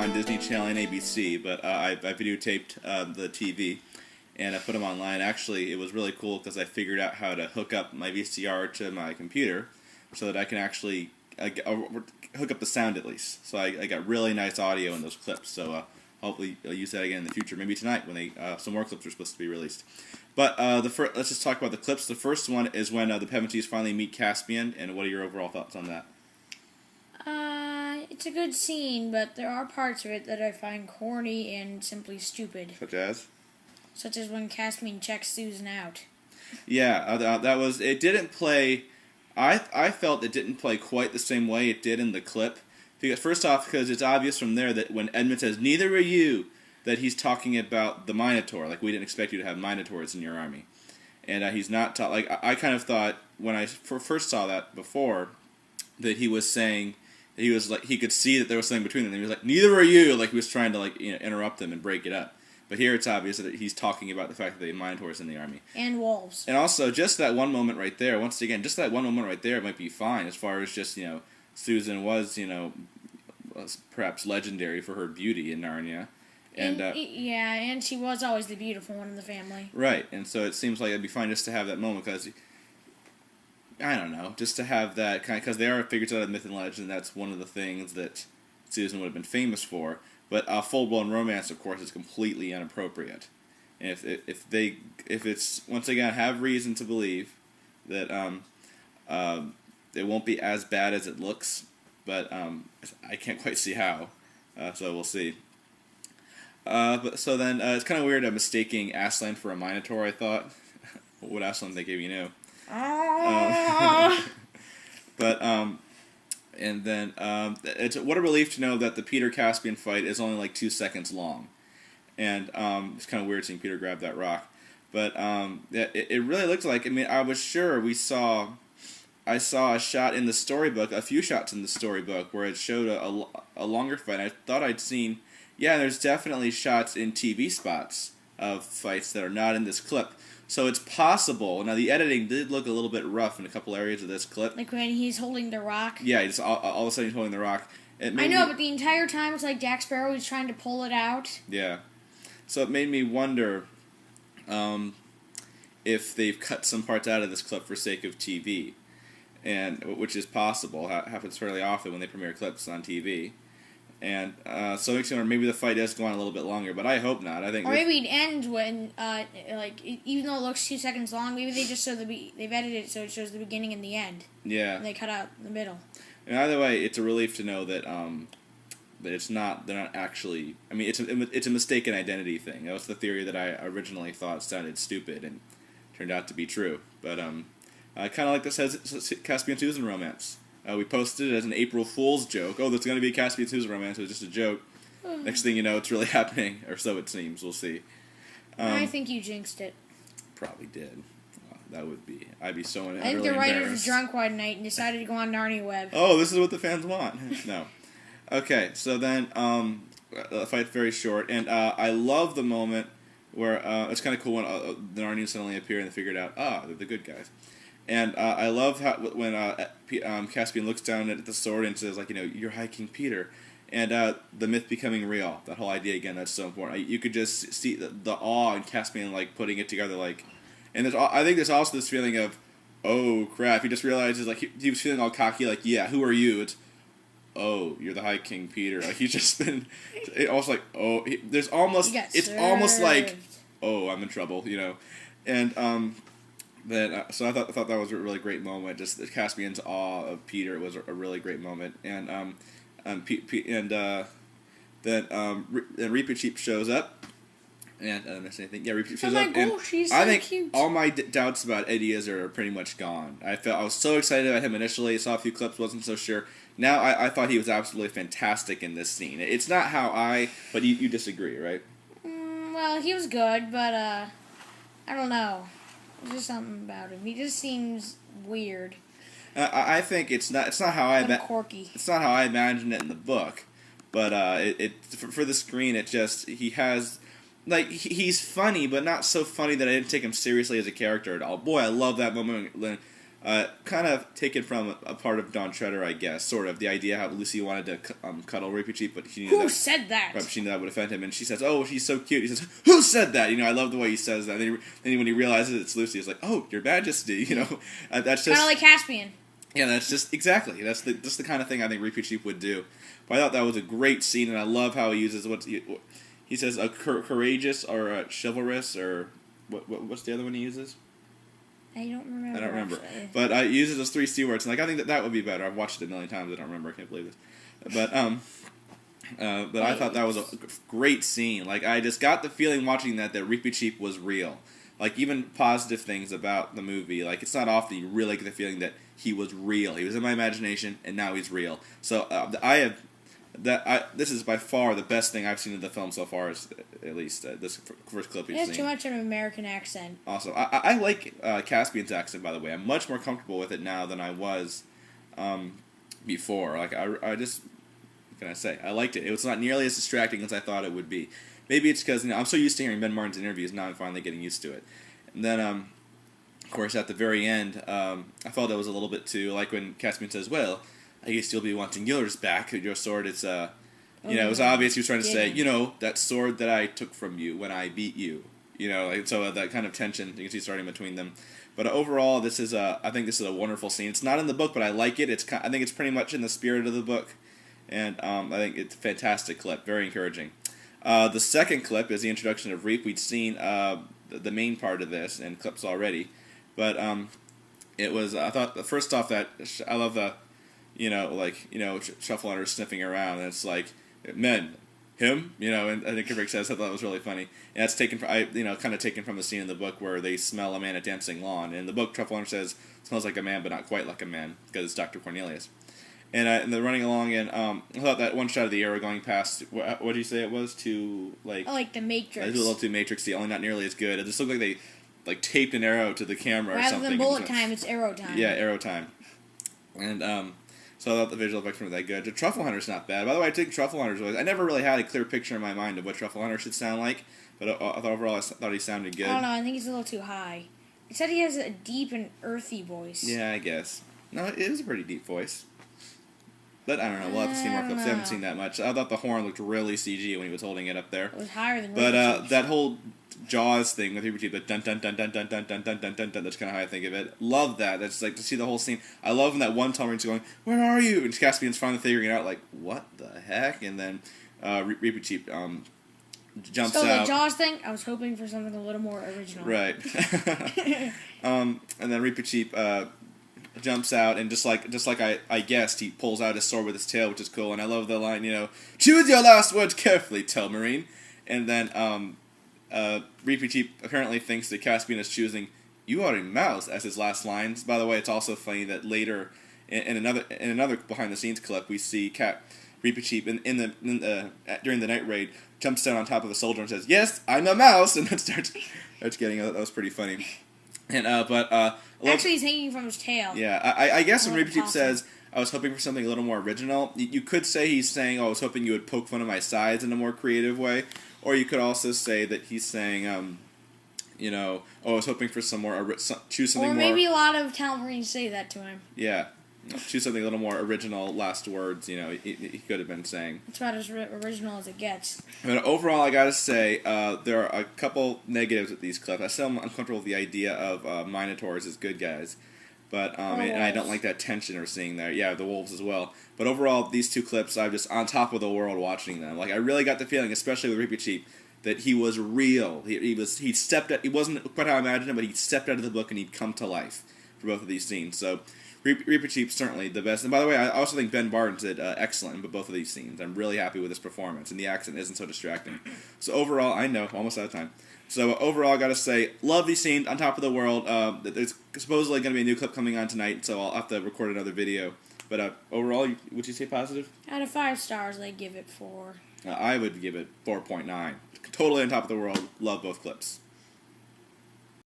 on Disney Channel and ABC, but I videotaped the TV and I put them online. Actually, it was really cool because I figured out how to hook up my VCR to my computer so that I can actually hook up the sound at least. So I got really nice audio in those clips. So hopefully I'll use that again in the future. Maybe tonight when some more clips are supposed to be released. But let's just talk about the clips. The first one is when the Pevensies finally meet Caspian, and what are your overall thoughts on that? It's a good scene, but there are parts of it that I find corny and simply stupid. Such as? Such as when Caspian checks Susan out. Yeah, that was... It didn't play... I felt it didn't play quite the same way it did in the clip. Because first off, because it's obvious from there that when Edmund says, "Neither are you," that he's talking about the Minotaur. Like, we didn't expect you to have Minotaurs in your army. And he's not... Like, I kind of thought, when I first saw that before, that he was saying... He was like, he could see that there was something between them. And he was like, "Neither are you," like he was trying to interrupt them and break it up. But here it's obvious that he's talking about the fact that they have Minotaurs in the army. And wolves. And also, just that one moment right there, once again, just that one moment right there might be fine as far as just, Susan was, perhaps legendary for her beauty in Narnia. And she was always the beautiful one in the family. Right, and so it seems like it'd be fine just to have that moment because... I don't know, just to have that kind of, because they are figures out of myth and legend. That's one of the things that Susan would have been famous for. But full-blown romance, of course, is completely inappropriate. And if it's once again have reason to believe that it won't be as bad as it looks, but I can't quite see how. So we'll see. So then it's kind of weird mistaking Aslan for a Minotaur. I thought, what would Aslan think if you knew? And then it's what a relief to know that the Peter Caspian fight is only like 2 seconds long, and it's kind of weird seeing Peter grab that rock, but it really looked like, I was sure I saw a shot in the storybook, a few shots in the storybook where it showed a longer fight. I thought I'd seen, there's definitely shots in TV spots of fights that are not in this clip. So it's possible. Now, the editing did look a little bit rough in a couple areas of this clip. Like when he's holding the rock? Yeah, just all of a sudden he's holding the rock. I know, but the entire time it's like Jack Sparrow was trying to pull it out. Yeah. So it made me wonder if they've cut some parts out of this clip for sake of TV, and which is possible. Happens fairly often when they premiere clips on TV. And so it makes me wonder, maybe the fight does go on a little bit longer, but I hope not. I think, or maybe it ends when, even though it looks 2 seconds long, maybe they just they've edited it so it shows the beginning and the end. Yeah. And they cut out the middle. And either way, it's a relief to know that that they're not actually. It's a mistaken identity thing. That was the theory that I originally thought sounded stupid and turned out to be true. But I kind of like this Caspian Susan romance. We posted it as an April Fool's joke. Oh, there's going to be a Caspian Susan romance. It was just a joke. Next thing you know, it's really happening, or so it seems. We'll see. I think you jinxed it. Probably did. That would be... I'd be so I think the writer was drunk one night and decided to go on Narnia Web. Oh, this is what the fans want. No. Okay, so then the fight's very short, and I love the moment where it's kind of cool when the Narnians suddenly appear and they figured out, they're the good guys. And I love how when Caspian looks down at the sword and says, "You're High King Peter," and the myth becoming real. That whole idea again, that's so important. You could just see the awe in Caspian putting it together, and I think there's also this feeling of, oh crap, he just realizes he was feeling all cocky, yeah, who are you? It's, oh, you're the High King Peter. He's just been almost there's almost almost like, oh, I'm in trouble, and so I thought that was a really great moment. Just Caspian's awe of Peter was a really great moment, and then Reepicheep shows up, and I don't miss anything. Yeah, Reepicheep shows up, and he's I so think cute. All my doubts about Eddie Izzard are pretty much gone. I was so excited about him initially. Saw a few clips, wasn't so sure. Now I thought he was absolutely fantastic in this scene. It's not but you disagree, right? Well, he was good, but I don't know. There's just something about him. He just seems weird. I think it's not how quirky. It's not how I imagined it in the book, but for the screen, he has he's funny, but not so funny that I didn't take him seriously as a character at all. Boy, I love that moment when kind of taken from a part of Dawn Treader, I guess, sort of. The idea how Lucy wanted to cuddle Reapy Cheap, but she knew Who said that? Right, she knew that would offend him, and she says, "Oh, she's so cute." He says, "Who said that?" I love the way he says that. Then when he realizes it's Lucy, it's like, "Oh, Your Majesty," That's just kind of like Caspian. Yeah, that's just exactly. That's the kind of thing I think Reapy Cheap would do. But I thought that was a great scene, and I love how he uses he says a courageous or a chivalrous or what's the other one he uses? I don't remember. I don't remember. Actually. But he uses those 3 C words, and I think that would be better. I've watched it a million times. I don't remember. I can't believe this. But I thought that was a great scene. Like, I just got the feeling watching that Reapy Cheap was real. Like, even positive things about the movie. Like, it's not often you really get the feeling that he was real. He was in my imagination, and now he's real. So this is by far the best thing I've seen in the film so far, at least this first clip we've seen. It has too much of an American accent. Awesome. I like Caspian's accent, by the way. I'm much more comfortable with it now than I was before. Like, I just, what can I say? I liked it. It was not nearly as distracting as I thought it would be. Maybe it's because I'm so used to hearing Ben Martin's interviews, now I'm finally getting used to it. And then, of course, at the very end, I felt it was a little bit too, like when Caspian says, "Well, I guess you'll be wanting yours back, your sword." It's, it was obvious he was trying to say, that sword that I took from you when I beat you. So that kind of tension you can see starting between them. But overall, I think this is a wonderful scene. It's not in the book, but I like it. I think it's pretty much in the spirit of the book. And I think it's a fantastic clip, very encouraging. The second clip is the introduction of Reap. We'd seen the main part of this and clips already. But it was, I thought, first off, that I love the, Shuffle Hunter sniffing around, and it's like, "Men, him?" And I think Kubrick says, I thought that was really funny. And that's taken from, kind of taken from the scene in the book where they smell a man at Dancing Lawn. In the book, Shuffle Hunter says, "Smells like a man, but not quite like a man," because it's Dr. Cornelius. And they're running along, and I thought that one shot of the arrow going past, what did you say it was? Too, like... Oh, like the Matrix. It was a little too Matrixy, only not nearly as good. It just looked like they, taped an arrow to the camera or something. Rather than bullet time, it's arrow time. Yeah, arrow time. And, so I thought the visual effects weren't that good. The Truffle Hunter's not bad. By the way, I think Truffle Hunter's voice, I never really had a clear picture in my mind of what Truffle Hunter should sound like, but overall I thought he sounded good. I don't know, I think he's a little too high. It said he has a deep and earthy voice. Yeah, I guess. No, it is a pretty deep voice. But I don't know. We'll have to see more clips. I haven't seen that much. I thought the horn looked really CG when he was holding it up there. It was higher than. But that whole Jaws thing with Reapy Cheap, the dun dun dun dun dun dun dun dun dun dun dun. That's kind of how I think of it. Love that. That's like to see the whole scene. I love when that one Tomarine's going, "Where are you?" and Caspian's finally figuring it out. Like, what the heck? And then Reapy Cheap jumps out. So the Jaws thing, I was hoping for something a little more original. Right. And then Reapy Cheap. Jumps out, and just like I guessed, he pulls out his sword with his tail, which is cool. And I love the line, "Choose your last words carefully, Telmarine." And then Reapy Cheap apparently thinks that Caspian is choosing "You are a mouse" as his last lines. By the way, it's also funny that later in another behind the scenes clip we see Reapy Cheap during the night raid jumps down on top of a soldier and says, "Yes, I'm a mouse," and then starts getting that was pretty funny. And actually, he's hanging from his tail. Yeah, I guess when Reapy Cheap says, "I was hoping for something a little more original," you could say he's saying, "Oh, I was hoping you would poke fun of my sides in a more creative way," or you could also say that he's saying, "Oh, I was hoping for some more choose something more." Or maybe a lot of Talmarines say that to him. Yeah. Choose something a little more original, last words, he could have been saying. It's about as original as it gets. But overall, I gotta say, there are a couple negatives with these clips. I still am uncomfortable with the idea of Minotaurs as good guys. But, and I don't like that tension we're seeing there. Yeah, the wolves as well. But overall, these two clips, I'm just on top of the world watching them. Like, I really got the feeling, especially with Reapy Cheap, that he was real. He wasn't quite how I imagined him, but he stepped out of the book and he'd come to life for both of these scenes. So, Reapy Cheap's certainly the best. And by the way, I also think Ben Barnes did excellent in both of these scenes. I'm really happy with his performance, and the accent isn't so distracting. So overall, I know, almost out of time. So overall, I gotta say, love these scenes, on top of the world. There's supposedly going to be a new clip coming on tonight, so I'll have to record another video. But overall, would you say positive? Out of 5 stars, I give it 4. I would give it 4.9. Totally on top of the world. Love both clips.